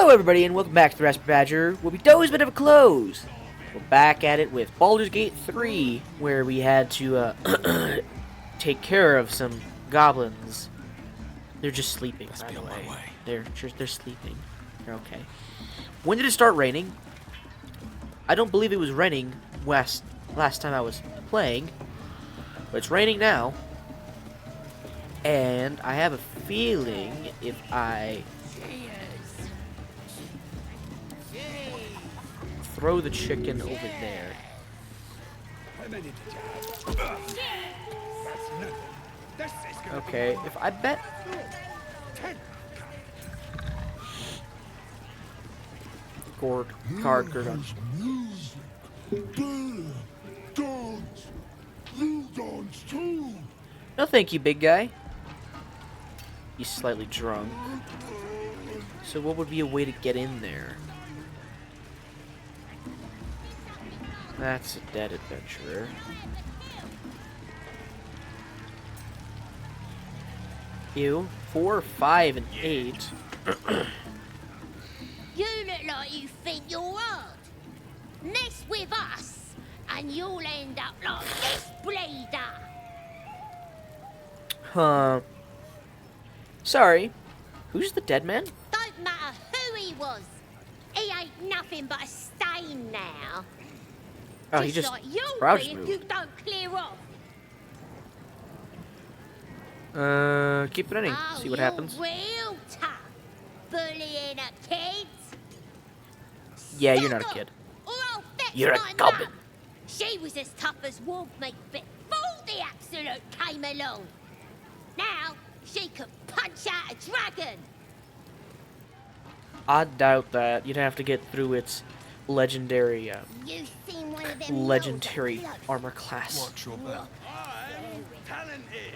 Hello everybody and welcome back to the Raspberry Badger, where we do a bit of a close. We're back at it with Baldur's Gate 3, where we had to take care of some goblins. They're just sleeping, by the way. They're sleeping. They're okay. When did it start raining? I don't believe it was raining last time I was playing, but it's raining now. And I have a feeling if I throw the chicken over there. Okay, if I bet... Card. No thank you, big guy. He's slightly drunk. So what would be a way to get in there? That's a dead adventurer. You 4, 5, and 8. You look like you think you're hard. Mess with us, and you'll end up like this bleeder. Huh. Sorry. Who's the dead man? Don't matter who he was. He ain't nothing but a stain now. Oh, he just like you'll crouched be if moved. you don't clear off. Keep it running. Oh, See what happens. You're real tough, bullying a kid. Yeah, you're not a kid. Or I'll fetch You're a my goblin. mum. She was as tough as wolf meat before the absolute came along. Now she could punch out a dragon. I doubt that. You'd have to get through its legendary, You seen one of them legendary loads of armor class. Watch your back. I'm talented.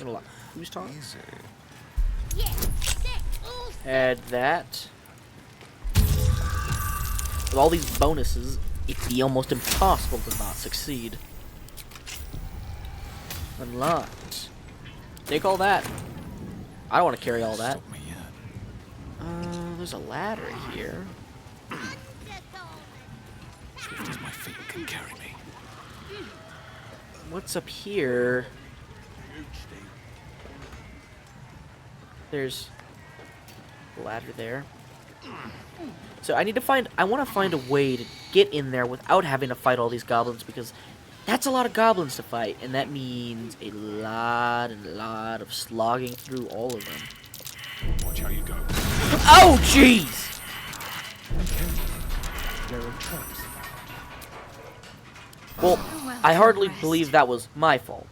Hold on. Who's talking? Easy. Yeah, that's awesome. Add that. With all these bonuses, it'd be almost impossible to not succeed. Unlocked. Take all that. I don't want to carry all that. Stop me yet. There's a ladder here. Swift as my feet can carry me. What's up here? There's a ladder there. So I need to find... I want to find a way to get in there without having to fight all these goblins, because that's a lot of goblins to fight, and that means a lot of slogging through all of them. Watch how you go. Oh, jeez! There are traps. Well, I hardly believe that was my fault.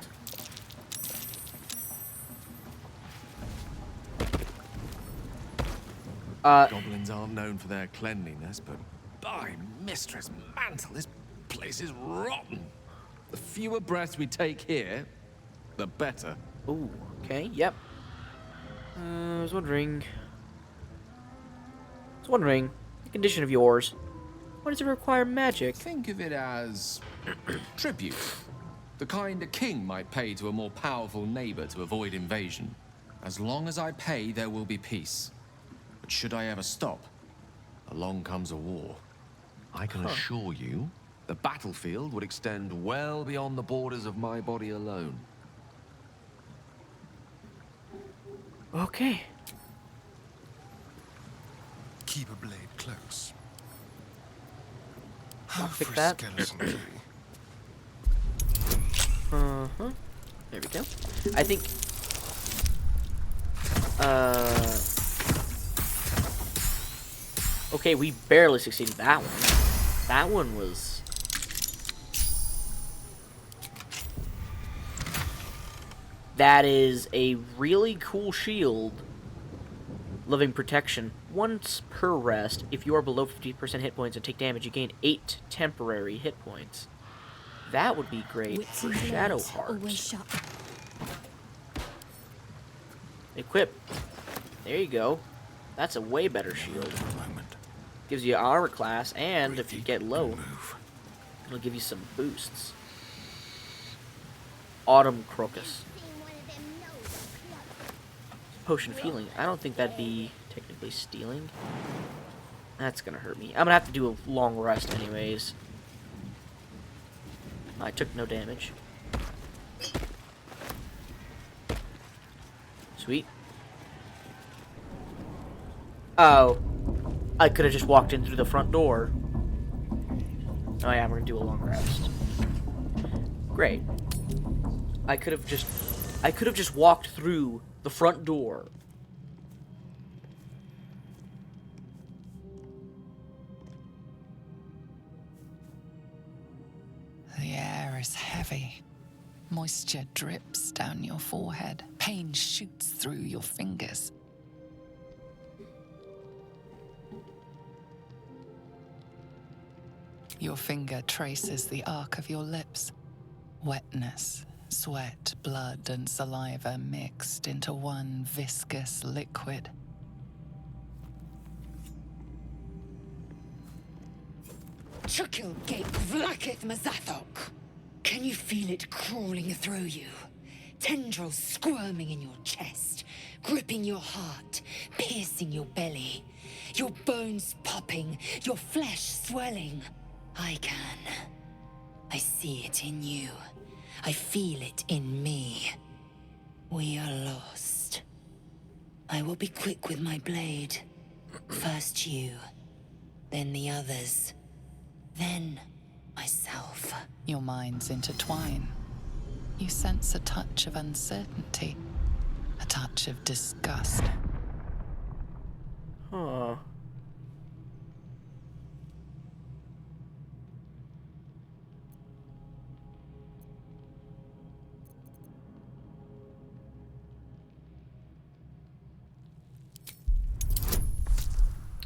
Goblins aren't known for their cleanliness, but by Mistress Mantle, this place is rotten. The fewer breaths we take here, the better. Ooh, okay, yep. I was wondering, the condition of yours. Why does it require magic? Think of it as tribute. The kind a king might pay to a more powerful neighbor to avoid invasion. As long as I pay, there will be peace. But should I ever stop, along comes a war. I can assure you, the battlefield would extend well beyond the borders of my body alone. Okay. Keep a blade close. I'll pick that. Skeleton key. Uh-huh. There we go. I think... Okay, we barely succeeded that one. That one was... That is a really cool shield. Living protection. Once per rest, if you are below 50% hit points and take damage, you gain 8 temporary hit points. That would be great for Shadow Hearts. Equip. There you go. That's a way better shield. Gives you armor class, and if you get low, it'll give you some boosts. Autumn Crocus. Potion of healing. I don't think that'd be technically possibly stealing. That's gonna hurt me. I'm gonna have to do a long rest anyways. I took no damage. Sweet. Oh. I could have just walked in through the front door. Oh yeah, we're gonna do a long rest. Great. I could have just walked through the front door. The air is heavy. Moisture drips down your forehead. Pain shoots through your fingers. Your finger traces the arc of your lips. Wetness, sweat, blood, and saliva mixed into one viscous liquid. Chukil Gate Vlakith Mazathok. Can you feel it crawling through you? Tendrils squirming in your chest, gripping your heart, piercing your belly. Your bones popping, your flesh swelling. I can. I see it in you. I feel it in me. We are lost. I will be quick with my blade. First you, then the others, then myself. Your minds intertwine. You sense a touch of uncertainty, a touch of disgust. Huh.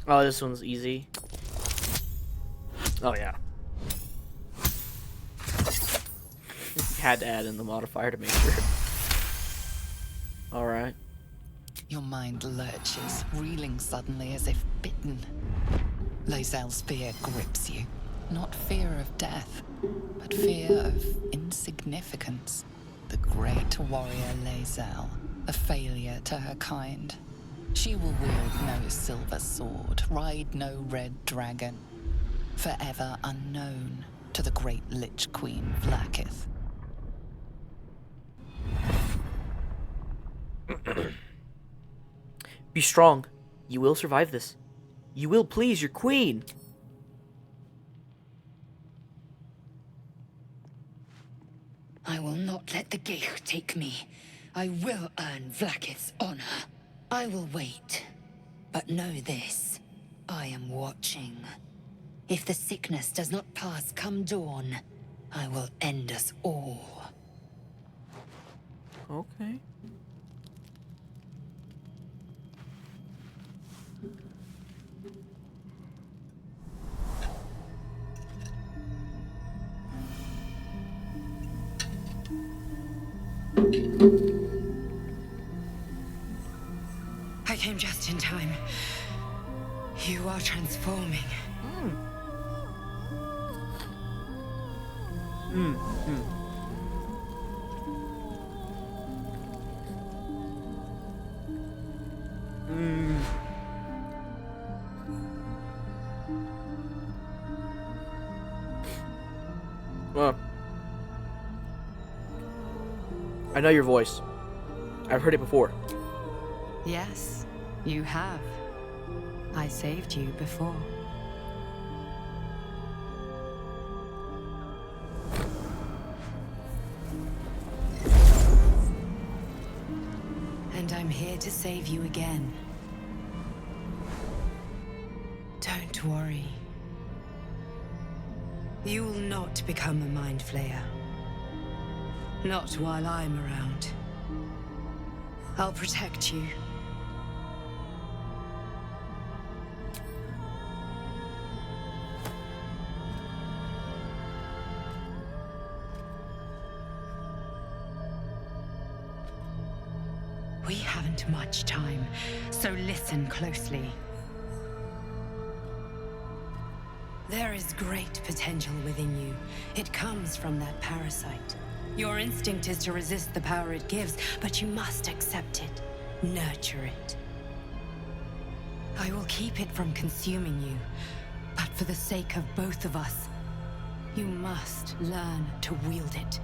Oh, this one's easy. Oh, yeah. Had to add in the modifier to make sure. Alright. Your mind lurches, reeling suddenly as if bitten. Lae'zel's fear grips you. Not fear of death, but fear of insignificance. The great warrior Lae'zel, a failure to her kind. She will wield no silver sword, ride no red dragon. Forever unknown to the great Lich Queen Vlakith. Be strong. You will survive this. You will please your queen. I will not let the Geich take me. I will earn Vlakith's honor. I will wait. But know this. I am watching. If the sickness does not pass come dawn, I will end us all. Okay. I came just in time. You are transforming. Well, I know your voice. I've heard it before. Yes, you have. I saved you before. And I'm here to save you again. Don't worry. You will not become a Mind Flayer. Not while I'm around. I'll protect you. We haven't much time, so listen closely. There is great potential within you. It comes from that parasite. Your instinct is to resist the power it gives, but you must accept it, nurture it. I will keep it from consuming you. But for the sake of both of us, you must learn to wield it.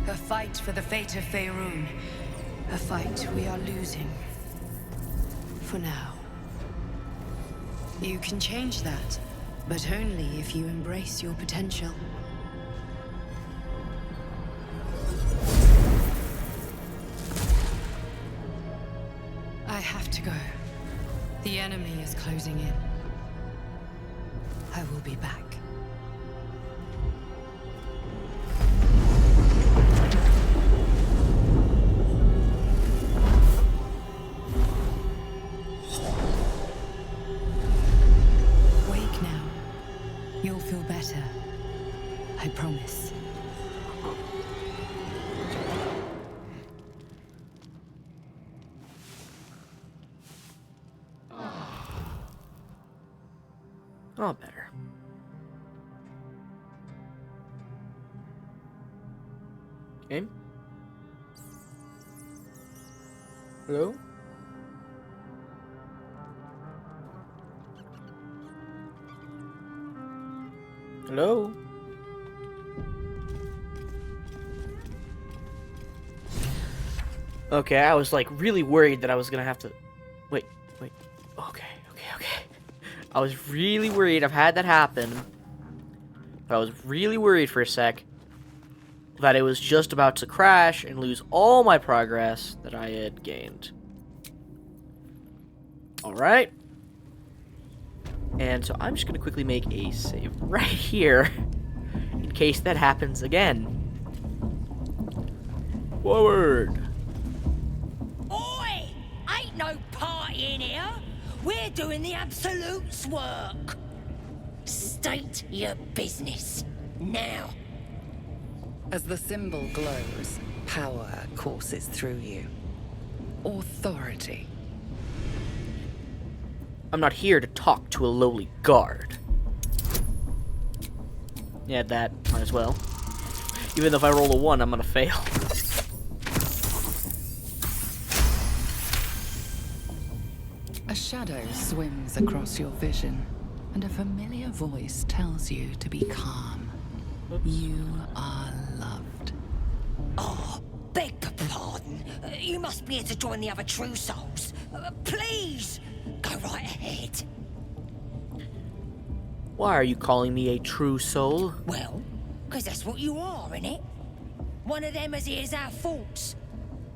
A fight for the fate of Faerun. A fight we are losing. For now. You can change that, but only if you embrace your potential. I have to go. The enemy is closing in. I will be back. Wake now. You'll feel better. I promise. Oh, better. Okay. Hello? Hello? Okay, I was like really worried that I was gonna have to... Wait. Okay. I was really worried. I've had that happen. But I was really worried for a sec that it was just about to crash and lose all my progress that I had gained. Alright. And so I'm just going to quickly make a save right here in case that happens again. Forward. Oi! Ain't no party in here. We're doing the Absolute's work. State your business. Now. As the symbol glows, power courses through you. Authority. I'm not here to talk to a lowly guard. Yeah, that might as well. Even though if I roll a 1, I'm gonna fail. A shadow swims across your vision, and a familiar voice tells you to be calm. You are loved. Oh, beg pardon. You must be here to join the other true souls. Please, go right ahead. Why are you calling me a true soul? Well, because that's what you are, innit? One of them as hears our thoughts.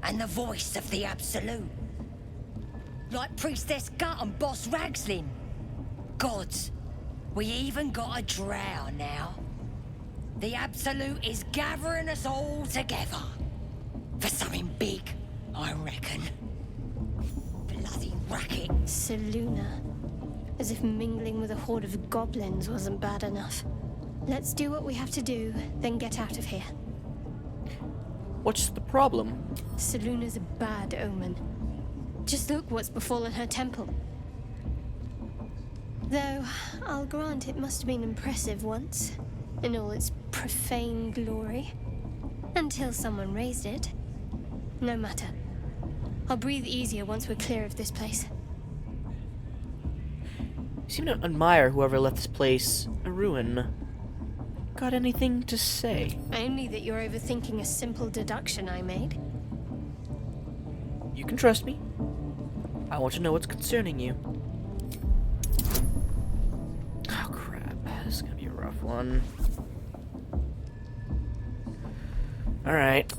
And the voice of the Absolute. Like Priestess Gut and Boss Ragslin. Gods, we even got a drow now. The Absolute is gathering us all together. For something big, I reckon. Bloody racket. Seluna. As if mingling with a horde of goblins wasn't bad enough. Let's do what we have to do, then get out of here. What's the problem? Seluna's a bad omen. Just look what's befallen her temple. Though, I'll grant it must have been impressive once, in all its profane glory. Until someone raised it. No matter. I'll breathe easier once we're clear of this place. You seem to admire whoever left this place a ruin. Got anything to say? Only that you're overthinking a simple deduction I made. You can trust me. I want to know what's concerning you. Oh crap, this is gonna be a rough one. Alright.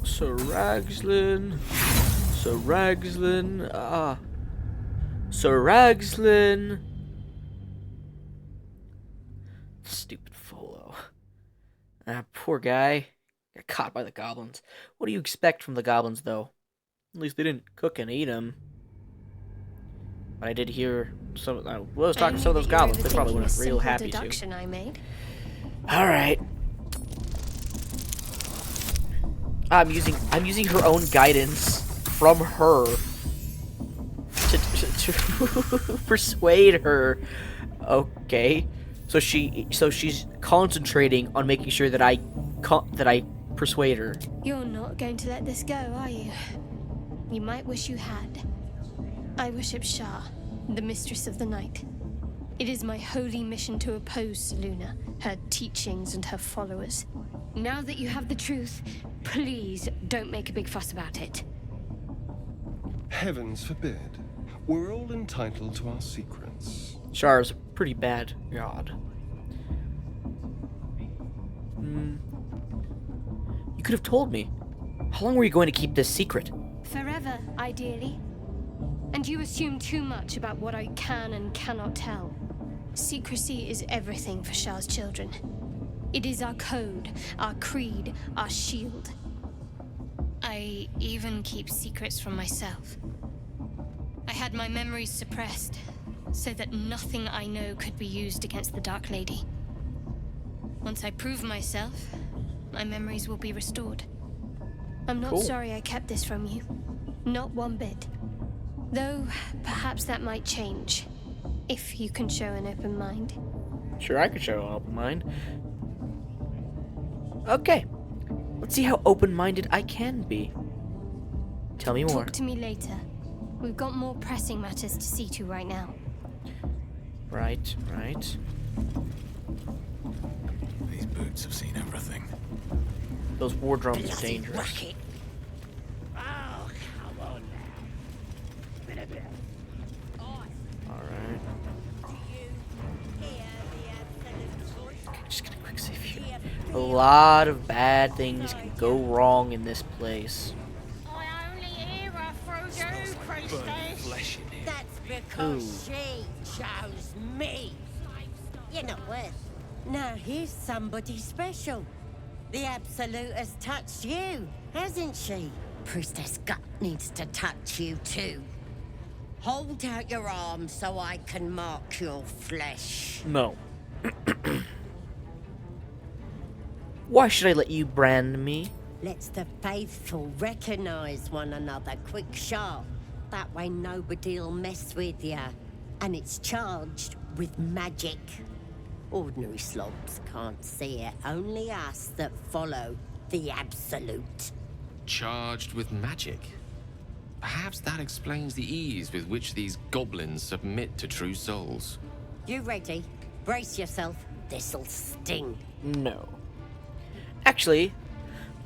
Sir Ragslin. Sir Ragslin. Stupid Folo. Ah, poor guy. Got caught by the goblins. What do you expect from the goblins, though? At least they didn't cook and eat him. But I did hear some. I was talking to I some of knew those that you were goblins. They probably overthinking would a have real simple happy to. deduction I made. All right. I'm using her own guidance from her to persuade her. Okay. So she's concentrating on making sure that I persuade her. You're not going to let this go, are you? You might wish you had. I worship Shah, the mistress of the night. It is my holy mission to oppose Selûne, her teachings and her followers. Now that you have the truth, please don't make a big fuss about it. Heavens forbid. We're all entitled to our secrets. Shar's a pretty bad god. You could have told me. How long were you going to keep this secret? Forever, ideally. And you assume too much about what I can and cannot tell. Secrecy is everything for Shah's children. It is our code, our creed, our shield. I even keep secrets from myself. I had my memories suppressed, so that nothing I know could be used against the Dark Lady. Once I prove myself, my memories will be restored. I'm not Cool. sorry I kept this from you. Not one bit. Though, perhaps that might change. If you can show an open mind. Sure, I could show an open mind. Okay. Let's see how open-minded I can be. Tell me more. Talk to me later. We've got more pressing matters to see to right now. Right. These boots have seen everything. Those war drums are dangerous. Racket. Oh, come on now. Bit of it. Alright. Just gonna quick save here. A lot of bad things can go wrong in this place. I only hear her through you, priestess. Flesh in here. That's because she chose me. You know what? Now here's somebody special. The Absolute has touched you, hasn't she? Priestess Gut needs to touch you too. Hold out your arm so I can mark your flesh. No. Why should I let you brand me? Let's the faithful recognize one another quick sharp. That way nobody'll mess with ya. And it's charged with magic. Ordinary slobs can't see it, only us that follow the Absolute. Charged with magic. Perhaps that explains the ease with which these goblins submit to true souls. You ready? Brace yourself. This'll sting. No. Actually,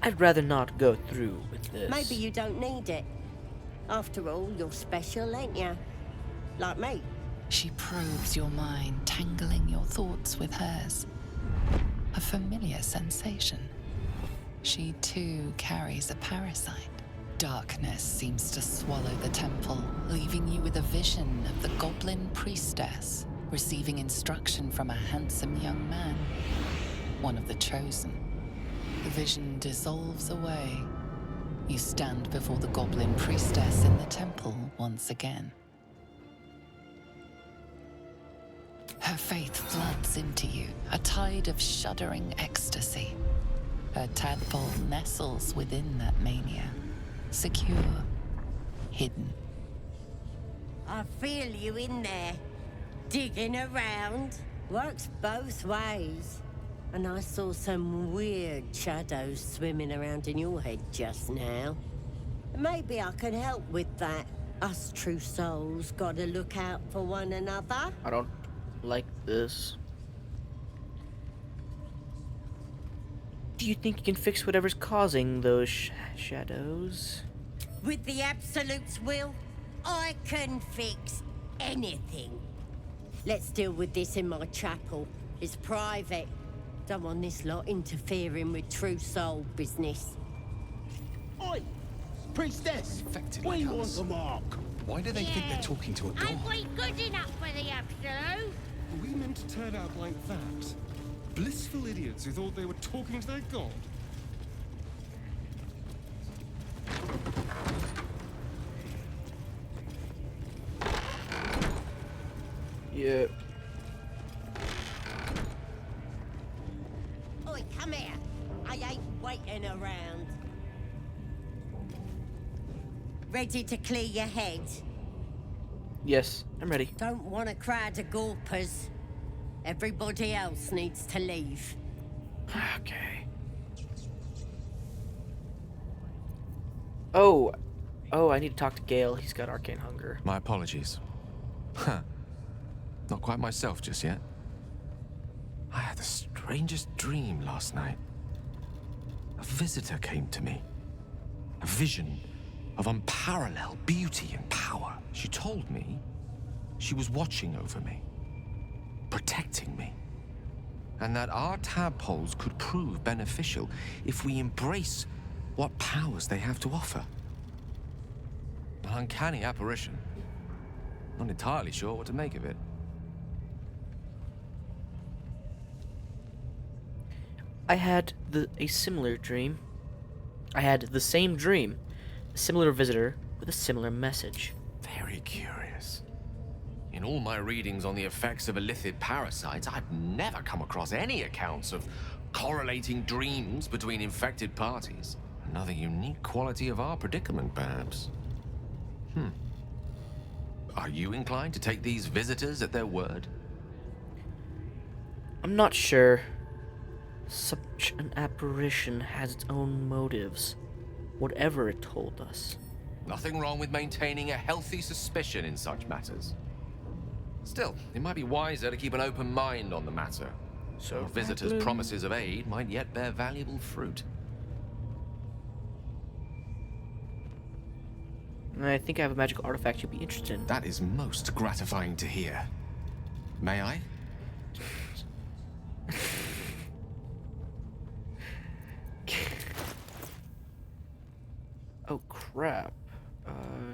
I'd rather not go through with this. Maybe you don't need it. After all, you're special, ain't ya? Like me. She probes your mind, tangling your thoughts with hers. A familiar sensation. She too carries a parasite. Darkness seems to swallow the temple, leaving you with a vision of the goblin priestess receiving instruction from a handsome young man, one of the chosen. The vision dissolves away. You stand before the goblin priestess in the temple once again. Her faith floods into you, a tide of shuddering ecstasy. Her tadpole nestles within that mania, secure, hidden. I feel you in there. Digging around. Works both ways. And I saw some weird shadows swimming around in your head just now. Maybe I can help with that. Us true souls gotta look out for one another. I don't like this. Do you think you can fix whatever's causing those shadows? With the Absolute's will, I can fix anything. Let's deal with this in my chapel. It's private. Don't want this lot interfering with true soul business. Oi! Priestess! Infected We like want us. the mark. Why do they think they're talking to a god? Ain't we good enough for the Absolute? Are we meant to turn out like that? Blissful idiots who thought they were talking to their god? Yeah. Oi, come here. I ain't waiting around. Ready to clear your head? Yes, I'm ready. Don't want a crowd of gawpers. Everybody else needs to leave. Okay. Oh, I need to talk to Gale. He's got arcane hunger. My apologies. Huh. Not quite myself just yet. I had the strangest dream last night. A visitor came to me. A vision of unparalleled beauty and power. She told me she was watching over me, protecting me, and that our tadpoles could prove beneficial if we embrace what powers they have to offer. An uncanny apparition. Not entirely sure what to make of it. I had a similar dream. I had the same dream. A similar visitor with a similar message. Very curious. In all my readings on the effects of illithid parasites, I've never come across any accounts of correlating dreams between infected parties. Another unique quality of our predicament, perhaps. Are you inclined to take these visitors at their word? I'm not sure. Such an apparition has its own motives, whatever it told us. Nothing wrong with maintaining a healthy suspicion in such matters. Still, it might be wiser to keep an open mind on the matter. So visitors' promises of aid might yet bear valuable fruit. I think I have a magical artifact you'd be interested in. That is most gratifying to hear. May I? Oh crap.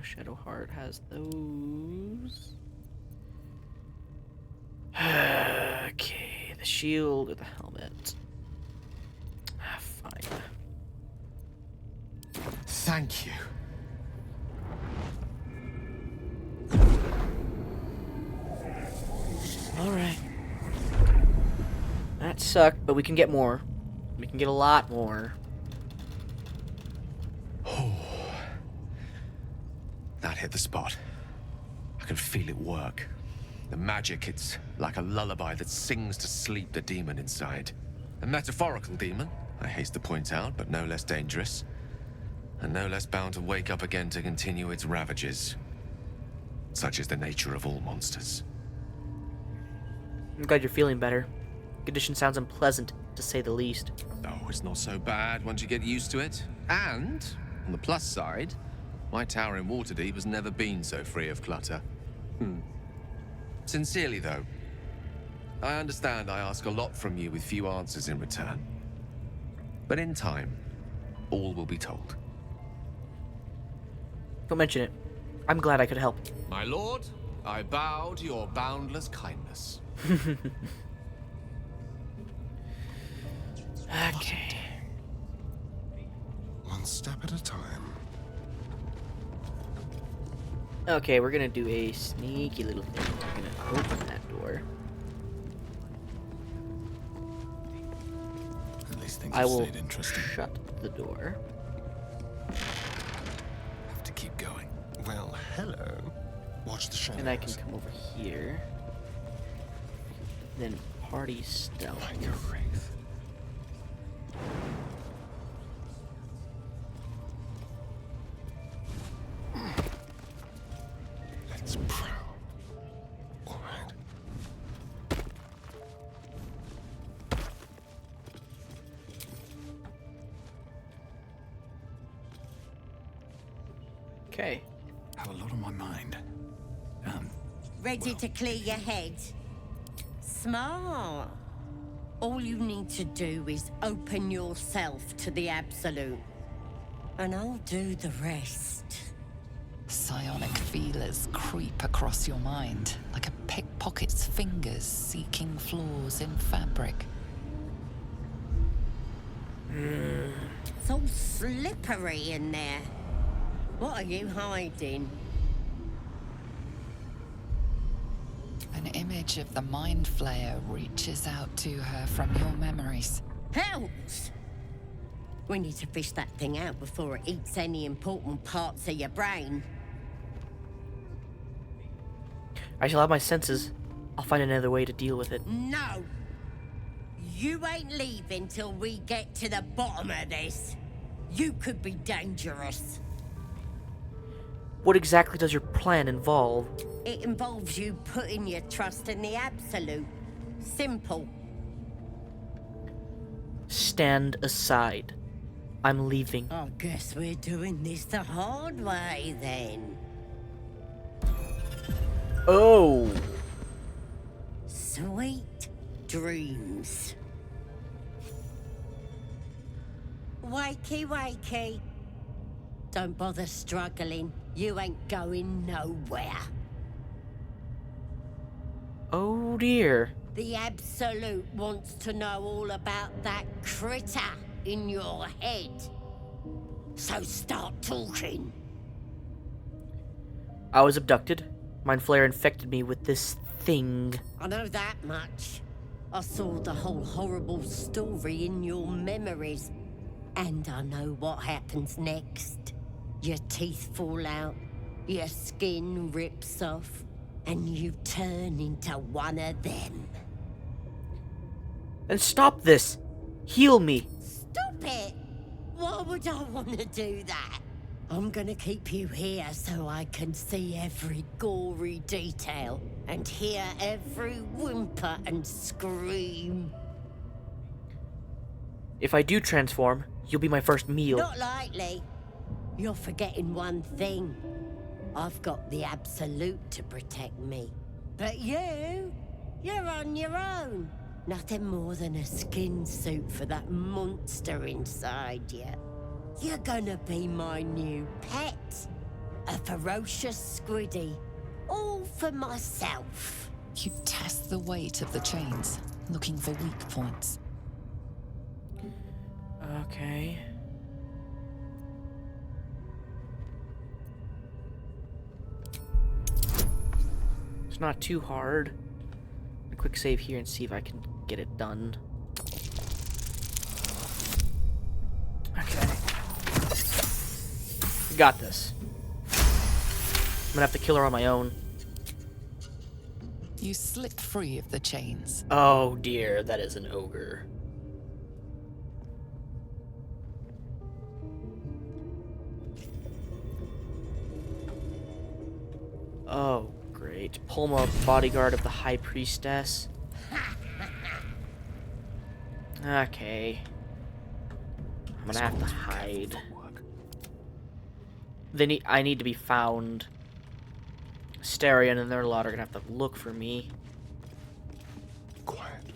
Shadowheart has those. Okay, the shield or the helmet. Fine. Thank you. Alright. That sucked, but we can get more. We can get a lot more. That hit the spot. I can feel it work. The magic, it's like a lullaby that sings to sleep the demon inside. A metaphorical demon, I haste to point out, but no less dangerous. And no less bound to wake up again to continue its ravages. Such is the nature of all monsters. I'm glad you're feeling better. Condition sounds unpleasant, to say the least. Oh, it's not so bad once you get used to it. And, on the plus side, my tower in Waterdeep has never been so free of clutter. Sincerely, though, I understand I ask a lot from you with few answers in return. But in time, all will be told. Don't mention it. I'm glad I could help. My lord, I bow to your boundless kindness. Okay. One step at a time. Okay, we're gonna do a sneaky little thing. We're gonna open that door. At least things I have will stayed interesting. shut the door. Have to keep going. Well, hello. Watch the shadows. And I can come over here. Then party stealth. Like a wraith. Let's prowl. All right. Okay. Have a lot on my mind. Ready to clear your head? Smart. All you need to do is open yourself to the absolute. And I'll do the rest. Psionic feelers creep across your mind, like a pickpocket's fingers seeking flaws in fabric. It's all slippery in there. What are you hiding? An image of the Mind Flayer reaches out to her from your memories. Hells! We need to fish that thing out before it eats any important parts of your brain. I shall have my senses. I'll find another way to deal with it. No! You ain't leaving till we get to the bottom of this. You could be dangerous. What exactly does your plan involve? It involves you putting your trust in the Absolute. Simple. Stand aside. I'm leaving. I guess we're doing this the hard way, then. Oh! Sweet dreams. Wakey, wakey. Don't bother struggling. You ain't going nowhere. Oh dear. The Absolute wants to know all about that critter in your head. So start talking. I was abducted. Mind Flayer infected me with this thing. I know that much. I saw the whole horrible story in your memories. And I know what happens next. Your teeth fall out, your skin rips off, and you turn into one of them. Then stop this! Heal me! Stop it! Why would I want to do that? I'm gonna keep you here so I can see every gory detail and hear every whimper and scream. If I do transform, you'll be my first meal. Not likely. You're forgetting one thing. I've got the Absolute to protect me. But you're on your own. Nothing more than a skin suit for that monster inside you. You're gonna be my new pet. A ferocious squiddy. All for myself. You test the weight of the chains, looking for weak points. Okay. It's not too hard. A quick save here and see if I can get it done. Okay. Got this. I'm gonna have to kill her on my own. You slip free of the chains. Oh dear, that is an ogre. Oh, great. Pulma, bodyguard of the High Priestess. Okay. I'm gonna have to hide. I need to be found. Starion and their lot are gonna have to look for me. Quietly.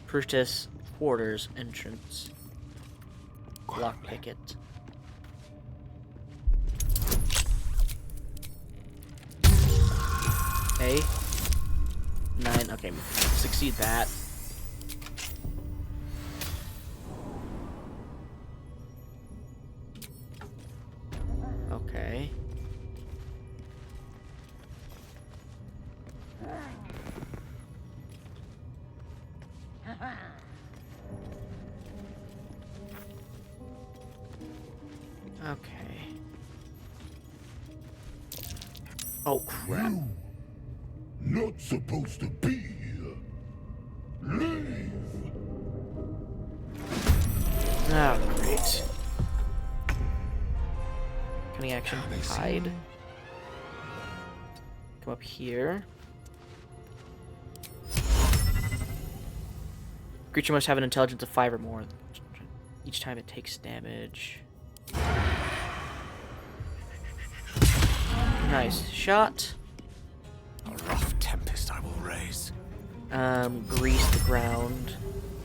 Priestess quarters entrance. Lockpick it. A 9. Okay, succeed that. Okay. Okay. Oh crap. Not supposed to be here. Leave. Oh, great. Cunning action, hide. Come up here. Creature must have an intelligence of 5 or more. Each time it takes damage. Nice shot. A rough tempest I will raise. Grease the ground.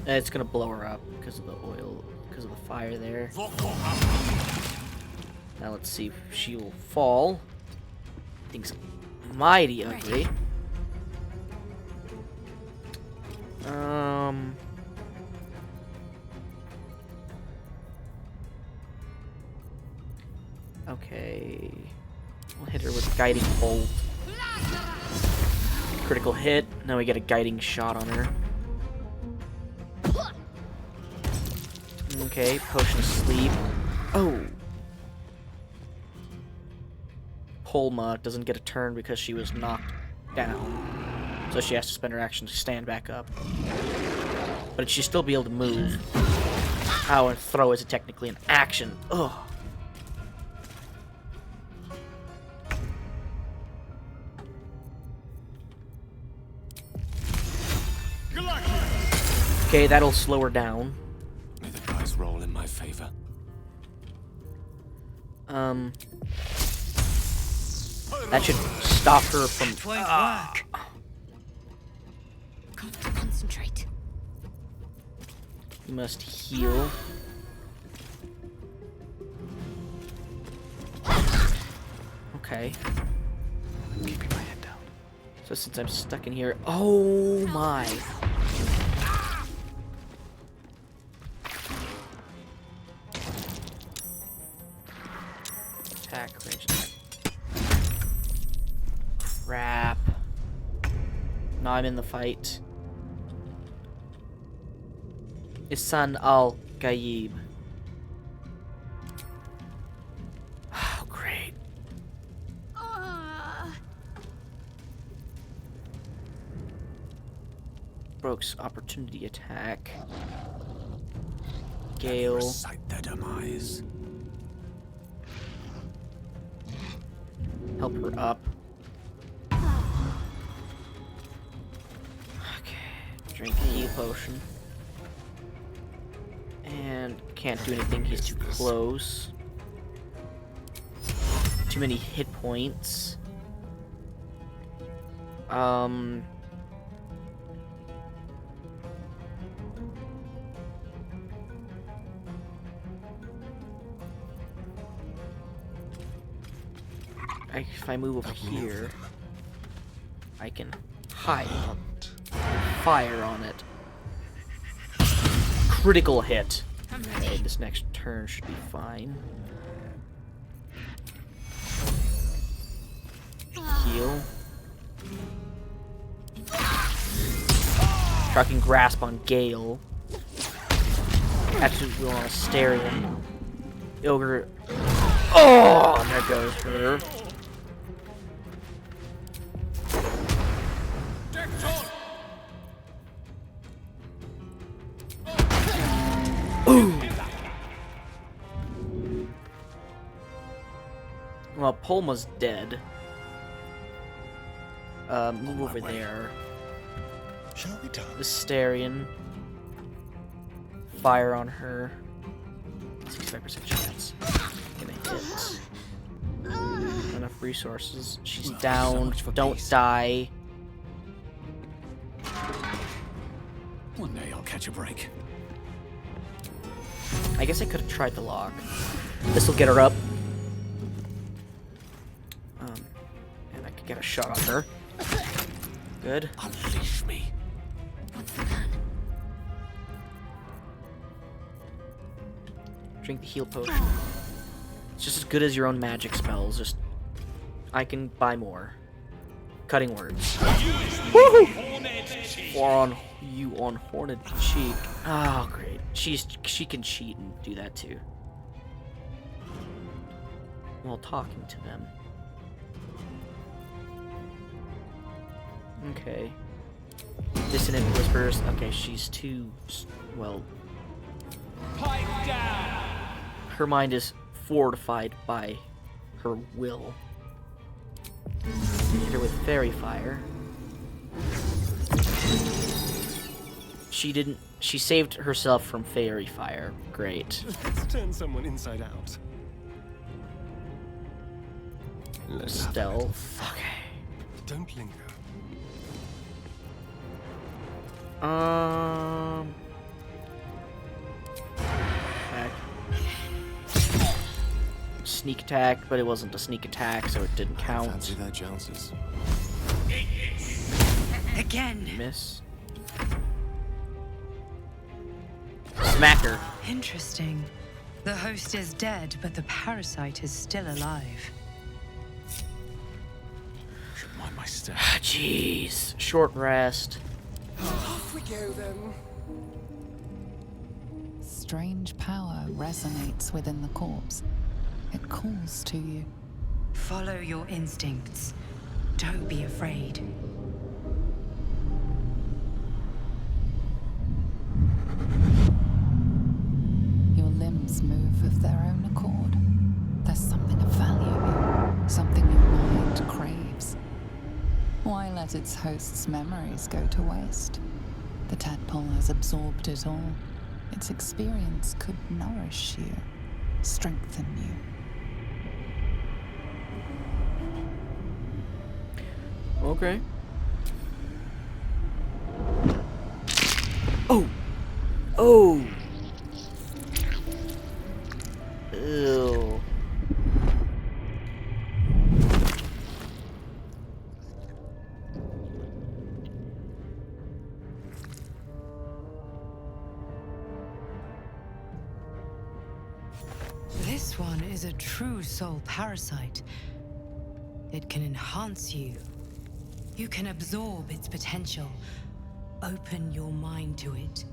It's gonna blow her up because of the oil, because of the fire there. Now let's see if she will fall. Thing's mighty ugly. Okay. We'll hit her with Guiding Bolt. Critical hit. Now we get a guiding shot on her. Okay, potion of sleep. Oh! Polma doesn't get a turn because she was knocked down. So she has to spend her action to stand back up. But she'd still be able to move. Ow, and throw is technically an action. Ugh. Okay, that'll slow her down. May the dice roll in my favor. That should stop her from. It won't work. Concentrate. You must heal. Okay. Keeping my head down. So since I'm stuck in here, oh my! Attack, range attack. Crap. Now I'm in the fight. Isan al-Gaib. Oh, great. Brooks, opportunity attack. Gale. Recite their demise. Help her up. Okay. Drink a heal potion. And can't do anything, he's too close. Too many hit points. If I move over here, I can hide. Fire on it. Critical hit. Okay, this next turn should be fine. Heal. Shocking grasp on Gale. Absolute will on Asterion. Ogre. Oh, and there goes her. Well, Polma's dead. Move over there. Shall we dance? Asterion. Fire on her. 65% chance. Gonna hit. Enough resources. She's down. Don't die. One day I'll catch a break. I guess I could have tried the lock. This will get her up. And I could get a shot on her. Good. Unleash me. What's the plan? Drink the heal potion. It's just as good as your own magic spells. Just I can buy more. Cutting words. Woohoo! Or on you on Horned Cheek. Oh, great. She can cheat and do that too. While talking to them. Okay. Dissonant whispers. Okay, she's too well. Pipe down. Her mind is fortified by her will. Hit her with fairy fire. She saved herself from fairy fire. Great. Let's turn someone inside out. Stealth. Okay. Don't linger. Attack. Sneak attack, but it wasn't a sneak attack, so it didn't count. Fancy their chances. Again. Miss. Smack her. Interesting. The host is dead, but the parasite is still alive. Should my my step. Jeez. Short rest. Off we go then. Strange power resonates within the corpse. It calls to you. Follow your instincts. Don't be afraid. Your limbs move of their own accord. There's something of value here, something your mind craves. Why let its host's memories go to waste? The tadpole has absorbed it all. Its experience could nourish you, strengthen you. Okay. Oh! Oh! Ew. This one is a true soul parasite. It can enhance you. You can absorb its potential. Open your mind to it.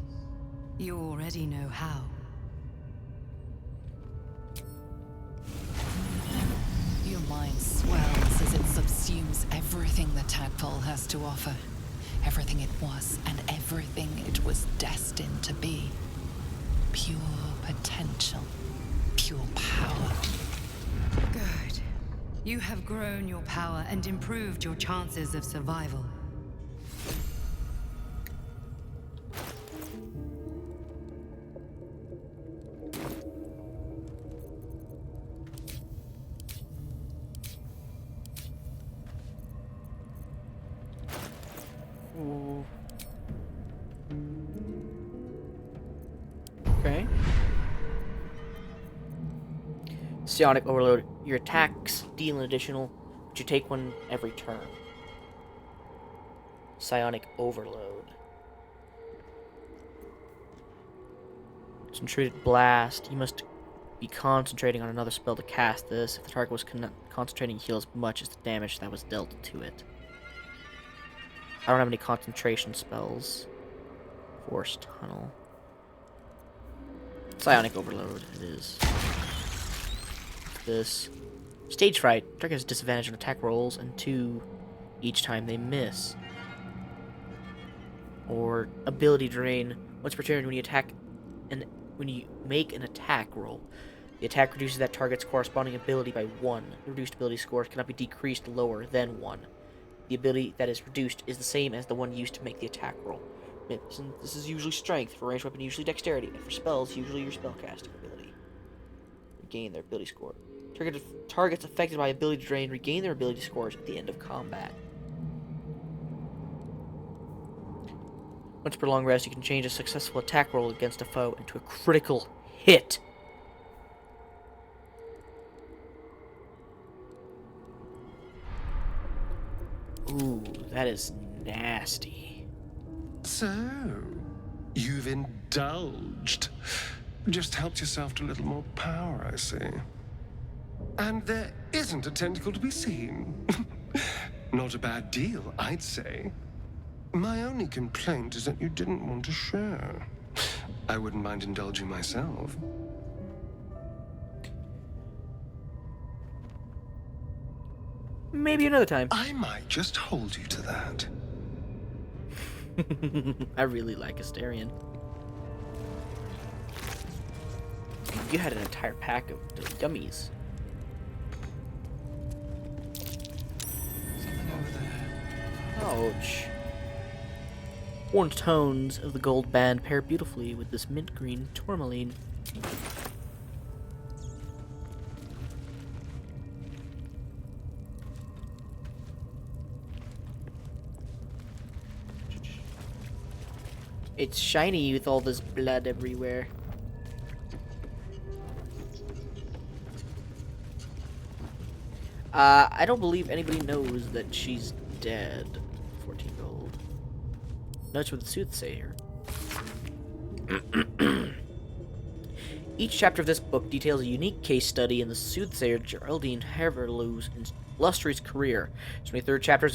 You already know how. Your mind swells as it subsumes everything the tadpole has to offer. Everything it was and everything it was destined to be. Pure potential. Pure power. Good. You have grown your power and improved your chances of survival. Ooh. Okay. Psionic Overload. Your attacks deal an additional, but you take one every turn. Psionic Overload. Concentrated Blast. You must be concentrating on another spell to cast this. If the target was concentrating, heal as much as the damage that was dealt to it. I don't have any concentration spells. Force Tunnel. Psionic Overload, it is. This. Stage Fright. Target has disadvantage on attack rolls and 2 each time they miss. Or Ability Drain. Once per turn, when you make an attack roll, the attack reduces that target's corresponding ability by 1. The reduced ability score cannot be decreased lower than 1. The ability that is reduced is the same as the one used to make the attack roll. This is usually strength. For ranged weapon, usually dexterity. And for spells, usually your spellcasting ability. Regain their ability score. Targets affected by ability drain regain their ability scores at the end of combat. Once per long rest, you can change a successful attack roll against a foe into a critical hit. Ooh, that is nasty. So, you've indulged. Just helped yourself to a little more power, I see. And there isn't a tentacle to be seen. Not a bad deal, I'd say. My only complaint is that you didn't want to share. I wouldn't mind indulging myself. Maybe another time. I might just hold you to that. I really like Asterion. You had an entire pack of those gummies. Something over there. Ouch. Orange tones of the gold band pair beautifully with this mint green tourmaline. It's shiny with all this blood everywhere. I don't believe anybody knows that she's dead. 14 gold. Notes with the soothsayer. Each chapter of this book details a unique case study in the soothsayer Geraldine Haverlew's illustrious career. Its 23rd chapter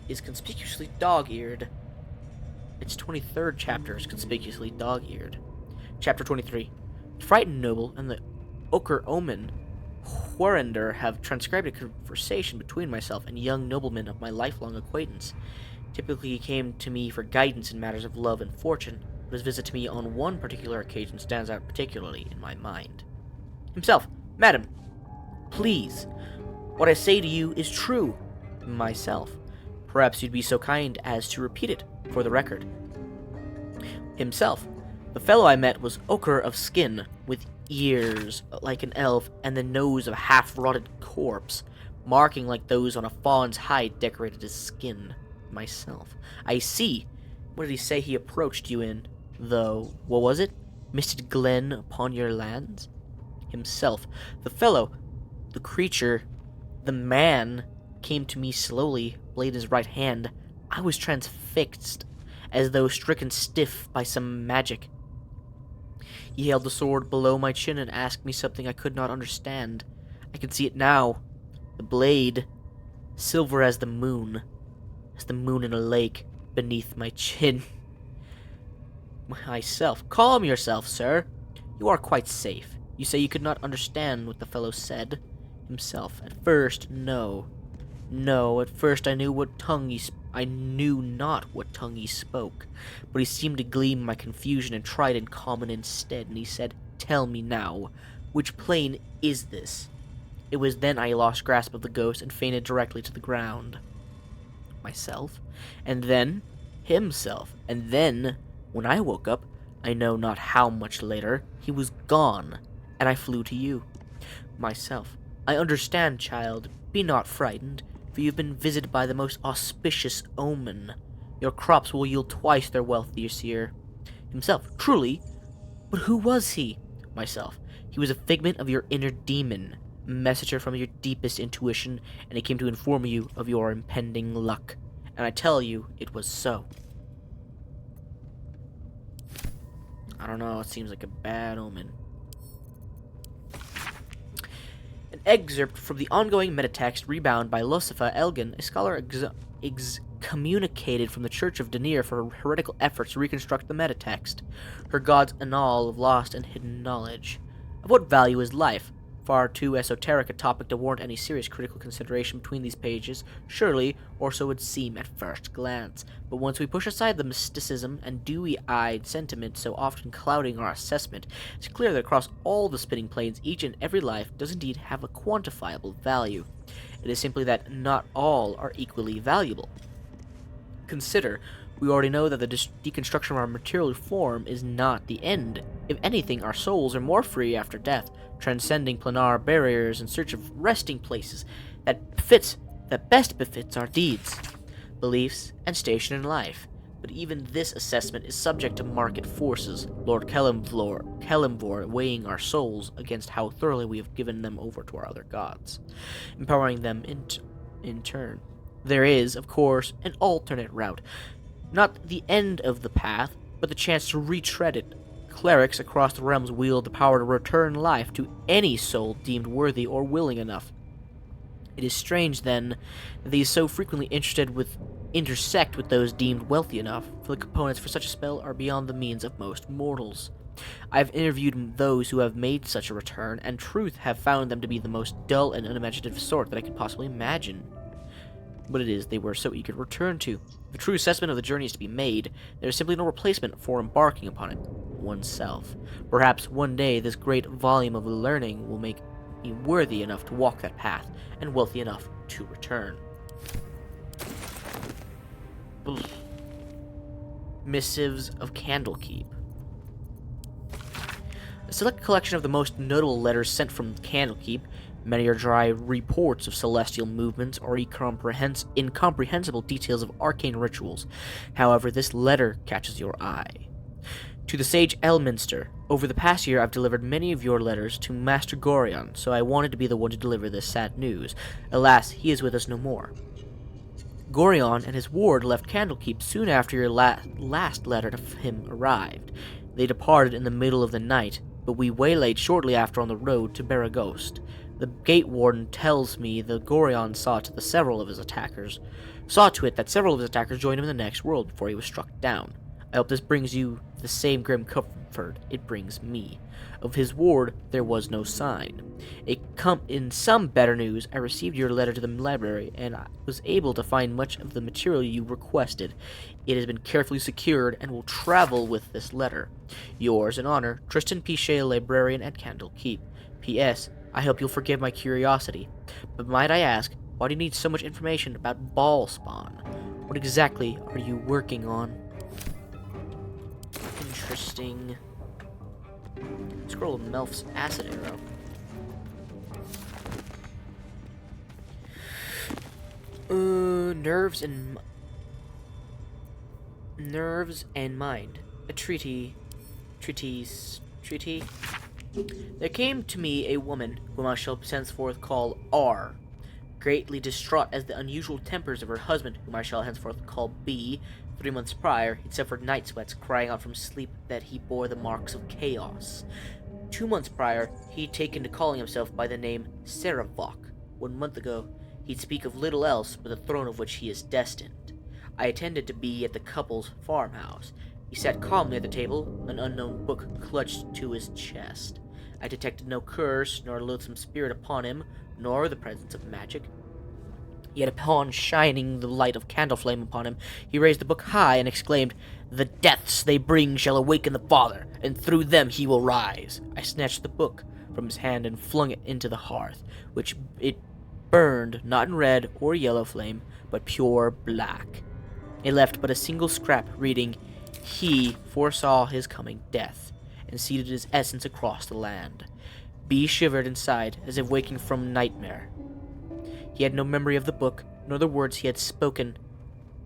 is conspicuously dog-eared. Its 23rd chapter is conspicuously dog-eared. Chapter 23. The frightened noble and the ochre omen Huarender have transcribed a conversation between myself and a young nobleman of my lifelong acquaintance. Typically, he came to me for guidance in matters of love and fortune, but his visit to me on one particular occasion stands out particularly in my mind. Himself. Madam, please, what I say to you is true. Myself. Perhaps you'd be so kind as to repeat it, for the record. Himself. The fellow I met was ochre of skin, with ears like an elf, and the nose of a half-rotted corpse, marking like those on a fawn's hide decorated his skin. Myself. I see. What did he say he approached you in? What was it? Misted glen upon your lands? Himself. The fellow, the creature, the man, came to me slowly, blade in his right hand. I was transfixed, as though stricken stiff by some magic. He held the sword below my chin and asked me something I could not understand. I can see it now. The blade, silver as the moon in a lake, beneath my chin. Myself. Calm yourself, sir. You are quite safe. You say you could not understand what the fellow said. Himself. At first, no. No, at first I knew not what tongue he spoke, but he seemed to glean my confusion and tried in common instead, and he said, "Tell me now, which plane is this?" It was then I lost grasp of the ghost and fainted directly to the ground. Myself, and then himself, and then, when I woke up, I know not how much later, he was gone, and I flew to you. Myself. I understand, child. Be not frightened, for you have been visited by the most auspicious omen. Your crops will yield twice their wealth this year. Himself. Truly? But who was he? Myself. He was a figment of your inner demon, a messenger from your deepest intuition, and he came to inform you of your impending luck. And I tell you, it was so. I don't know, it seems like a bad omen. An excerpt from the ongoing metatext Rebound by Losifa Elgin, a scholar excommunicated from the Church of Danir for her heretical efforts to reconstruct the metatext, her gods annal of lost and hidden knowledge. Of what value is life? Far too esoteric a topic to warrant any serious critical consideration between these pages, surely, or so it would seem at first glance. But once we push aside the mysticism and dewy-eyed sentiment so often clouding our assessment, it's clear that across all the spinning planes, each and every life does indeed have a quantifiable value. It is simply that not all are equally valuable. Consider, we already know that the deconstruction of our material form is not the end. If anything, our souls are more free after death, transcending planar barriers in search of resting places that best befits our deeds, beliefs, and station in life. But even this assessment is subject to market forces, Lord Kelimvor weighing our souls against how thoroughly we have given them over to our other gods, empowering them in turn. There is, of course, an alternate route. Not the end of the path, but the chance to retread it. Clerics across the realms wield the power to return life to any soul deemed worthy or willing enough. It is strange, then, that these so frequently intersect with those deemed wealthy enough, for the components for such a spell are beyond the means of most mortals. I have interviewed those who have made such a return, and truth have found them to be the most dull and unimaginative sort that I could possibly imagine. What it is they were so eager to return to. If a true assessment of the journey is to be made, there is simply no replacement for embarking upon it oneself. Perhaps one day this great volume of learning will make me worthy enough to walk that path, and wealthy enough to return. Missives of Candlekeep. A select collection of the most notable letters sent from Candlekeep. Many are dry reports of celestial movements or incomprehensible details of arcane rituals. However, this letter catches your eye. To the sage Elminster, over the past year I've delivered many of your letters to Master Gorion, so I wanted to be the one to deliver this sad news. Alas, he is with us no more. Gorion and his ward left Candlekeep soon after your last letter to him arrived. They departed in the middle of the night. but we waylaid shortly after on the road to Baragost. The gate warden tells me the Gorion saw to it that several of his attackers joined him in the next world before he was struck down. I hope this brings you the same grim comfort it brings me. Of his ward, there was no sign. In some better news, I received your letter to the library, and I was able to find much of the material you requested. It has been carefully secured and will travel with this letter. Yours in honor, Tristan Pichet, librarian at Candle Keep. P.S. I hope you'll forgive my curiosity, but might I ask, why do you need so much information about ball spawn? What exactly are you working on? Interesting. Scroll of Melf's acid arrow. Nerves and mind. A treaty. There came to me a woman, whom I shall henceforth call R. Greatly distraught as the unusual tempers of her husband, whom I shall henceforth call B. 3 months prior, he'd suffered night sweats, crying out from sleep that he bore the marks of chaos. 2 months prior, he'd taken to calling himself by the name Saravok. 1 month ago, he'd speak of little else but the throne of which he is destined. I attended to be at the couple's farmhouse. He sat calmly at the table, an unknown book clutched to his chest. I detected no curse, nor loathsome spirit upon him, nor the presence of magic. Yet upon shining the light of candle flame upon him, he raised the book high and exclaimed, "The deaths they bring shall awaken the Father, and through them he will rise." I snatched the book from his hand and flung it into the hearth, which it burned not in red or yellow flame, but pure black. It left but a single scrap reading, "He foresaw his coming death, and seeded his essence across the land." B shivered inside, as if waking from nightmare. He had no memory of the book, nor the words he had spoken.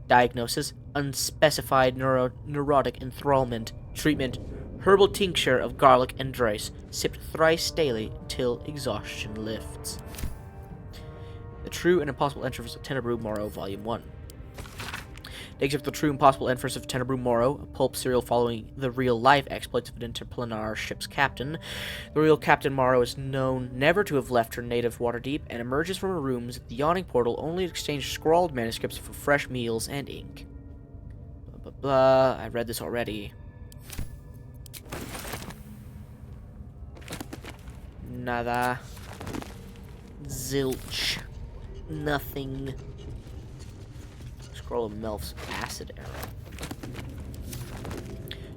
Diagnosis: unspecified neurotic enthrallment. Treatment: herbal tincture of garlic and rice, sipped thrice daily until exhaustion lifts. The True and Impossible Adventures of Tenebrew Morrow, Volume 1. Takes up the true and possible adventures of Tenebrew Morrow, a pulp serial following the real-life exploits of an interplanar ship's captain. The real Captain Morrow is known never to have left her native Waterdeep, and emerges from her rooms at the yawning portal only to exchange scrawled manuscripts for fresh meals and ink. Blah, blah, blah. I read this already. Nada. Zilch. Nothing. Scroll of Melf's acid arrow.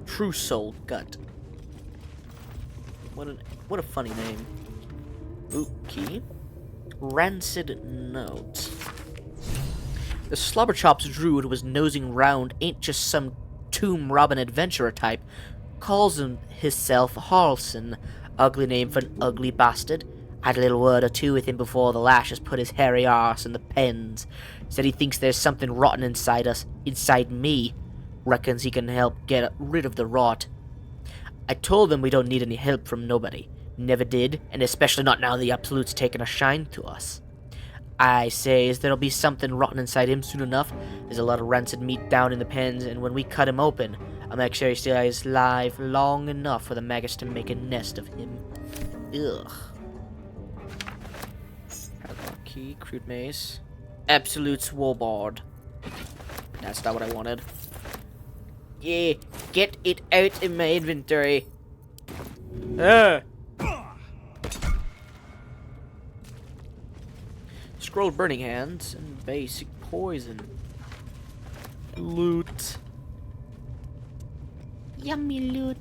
True Soul Gut. What a funny name. Ooh, key. Rancid Note. The Slobberchops druid who was nosing round ain't just some tomb robbing adventurer type. Calls himself Harlson. Ugly name for an ugly bastard. Had a little word or two with him before the lashes put his hairy arse in the pens. Said he thinks there's something rotten inside us, inside me. Reckons he can help get rid of the rot. I told him we don't need any help from nobody. Never did, and especially not now the Absolute's taken a shine to us. I says there'll be something rotten inside him soon enough. There's a lot of rancid meat down in the pens, and when we cut him open, I'll make sure he stays alive long enough for the maggots to make a nest of him. Ugh. Padlock key, crude mace. Absolute's Warbard. That's not what I wanted. Yeah, get it out of my inventory. Scroll burning hands and basic poison. Loot. Yummy loot.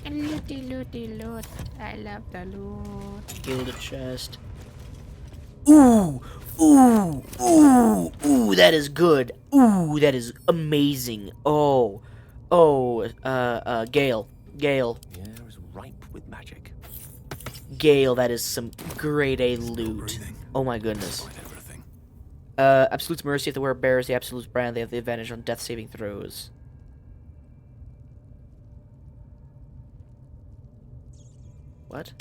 And looty. I love the loot. Gilded chest. Ooh, that is good. Ooh, that is amazing. Gale. The air is ripe with magic. Gale, that is some grade A loot. Oh my goodness. Absolute's Mercy, if the wearer bears the Absolute's brand, they have the advantage on death saving throws. What?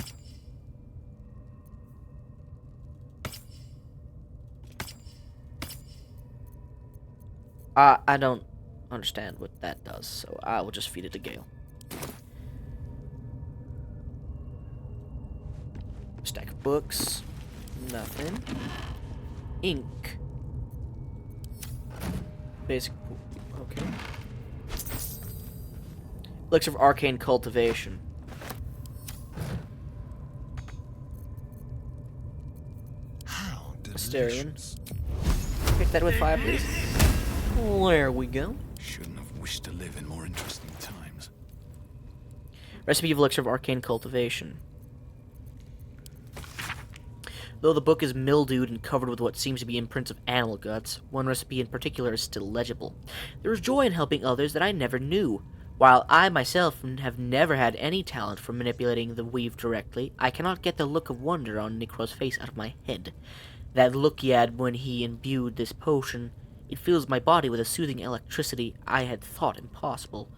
I don't understand what that does, so I will just feed it to Gale. Stack of books. Nothing. Ink. Basic. Okay. Elixir of Arcane Cultivation. How Asterion. delicious. Pick that with 5, please. There we go. Shouldn't have wished to live in more interesting times. Recipe of Elixir of Arcane Cultivation. Though the book is mildewed and covered with what seems to be imprints of animal guts, one recipe in particular is still legible. There is joy in helping others that I never knew. While I myself have never had any talent for manipulating the weave directly, I cannot get the look of wonder on Necro's face out of my head. That look he had when he imbued this potion. It fills my body with a soothing electricity I had thought impossible.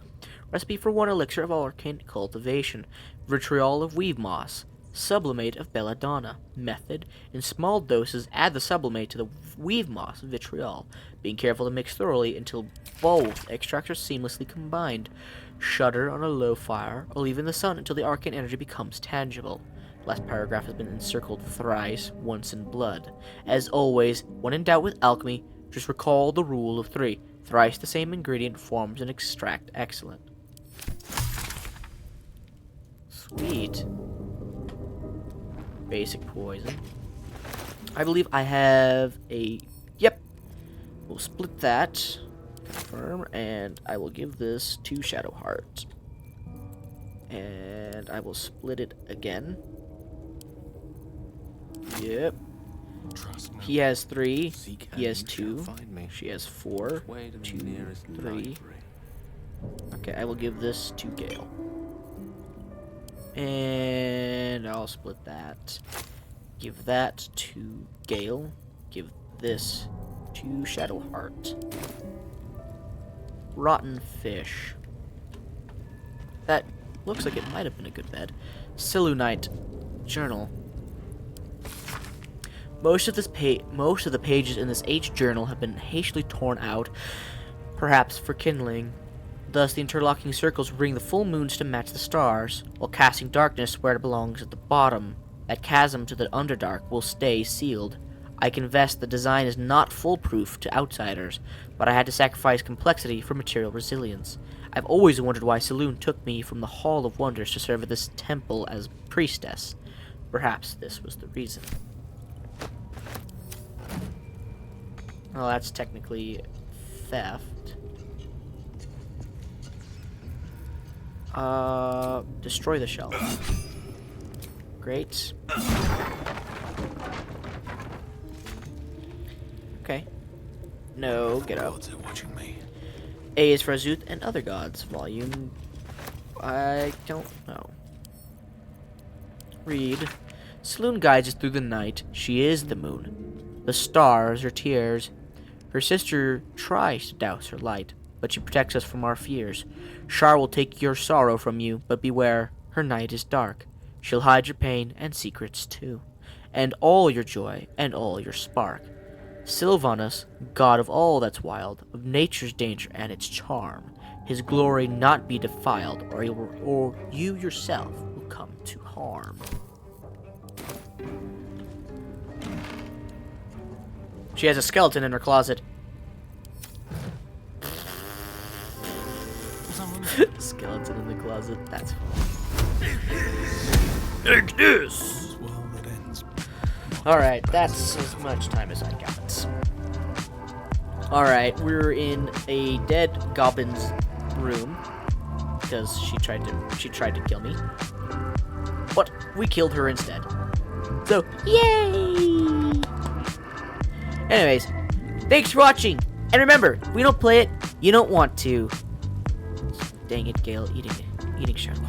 Recipe for 1 elixir of arcane cultivation. Vitriol of weave moss. Sublimate of belladonna. Method: in small doses, add the sublimate to the weave moss vitriol, being careful to mix thoroughly until both extracts are seamlessly combined. Shudder on a low fire, or leave in the sun until the arcane energy becomes tangible. The last paragraph has been encircled thrice, once in blood. As always, when in doubt with alchemy, just recall the rule of 3. Thrice the same ingredient forms an extract excellent. Sweet. Basic poison. I believe I have a... Yep. We'll split that. Confirm. And I will give this to Shadowheart. And I will split it again. Yep. He has 3. He has 2. She has 4. 2, 3. Okay, I will give this to Gale. And I'll split that. Give that to Gale. Give this to Shadowheart. Rotten fish. That looks like it might have been a good bed. Selûnite journal. Most of the pages in this H journal have been hastily torn out, perhaps for kindling. Thus, the interlocking circles bring the full moons to match the stars, while casting darkness where it belongs at the bottom. That chasm to the Underdark will stay sealed. I confess the design is not foolproof to outsiders, but I had to sacrifice complexity for material resilience. I've always wondered why Selûne took me from the Hall of Wonders to serve at this temple as priestess. Perhaps this was the reason. Well, that's technically theft. Destroy the shelf. Great. Okay. No, get up. Gods are watching me. A is for Azuth and Other Gods. Volume... I don't know. Read. Selûne guides us through the night. She is the moon. The stars are tears. Her sister tries to douse her light, but she protects us from our fears. Shar will take your sorrow from you, but beware, her night is dark. She'll hide your pain and secrets too, and all your joy and all your spark. Sylvanus, god of all that's wild, of nature's danger and its charm, his glory not be defiled, or you yourself will come to harm. She has a skeleton in her closet. Skeleton in the closet. That's funny. Take this! Alright, that's as much time as I got. Alright, we're in a dead goblin's room. Because she tried to kill me. But we killed her instead. So, yay! Anyways, thanks for watching. And remember, if we don't play it, you don't want to. Dang it, Gale, eating Shadow.